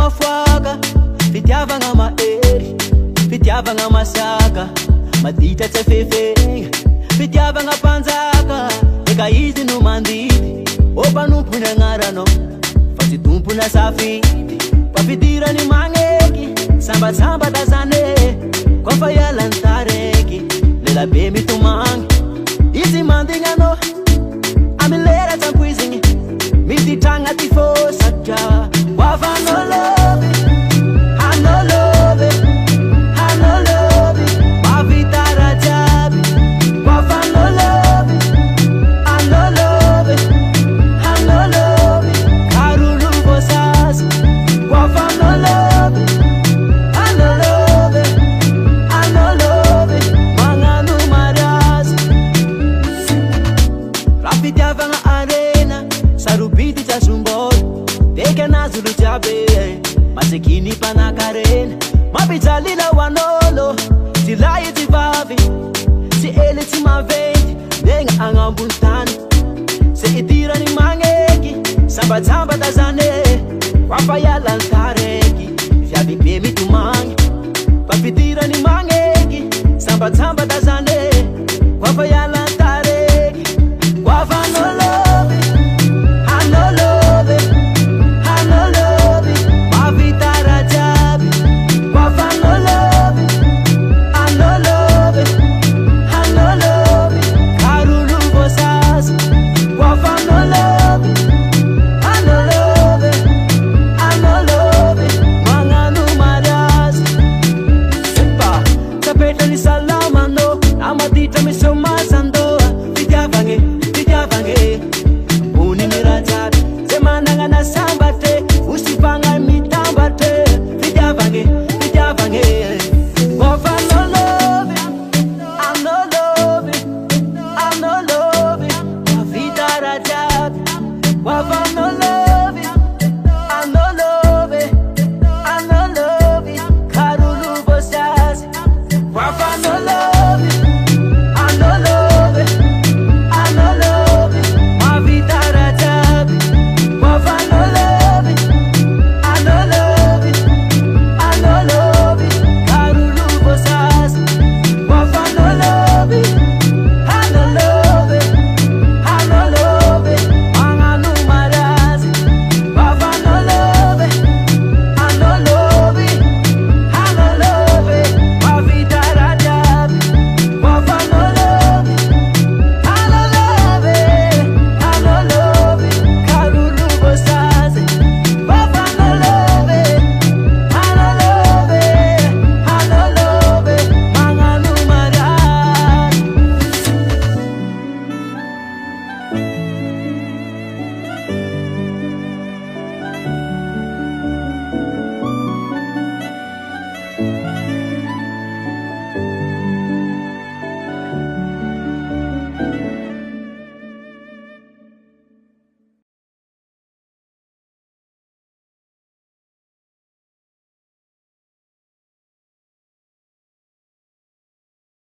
mafoaka, fitiavagna mahery, fitiavagna masaka, maditra tsy afefegna, fitiavagna mpanjaka, eka izy no mandidy, mpanompo agnaranao, fa tsy tompona safidy, mpafidirany magneky, sambatsambatra zane, kofa ialany tareky, lelabe mitomagny, izy mandignanao, amy lera tsampoizigny, miditragna ty fô satria, hoavanao love, hanao love, hanao love, mavitara jiaby, hoavanao love, hanao love, hanao love, karolo voasasy, hoavanao love, hanao love, hanao love, magnano mariazy, raha fitiavagna arena, sarobidy tsy azombôlo, teka anazy olo jiaby, masekiny mpanakarena, mampijalila hoan'olo, tsy lahy tsy vavy, tsy ely tsy maventy, megna agnambony tany, se idirany magneky, sambatsambatra zane, koafa ialany tareky, viavy be mitomagny, mpafidirany magneky.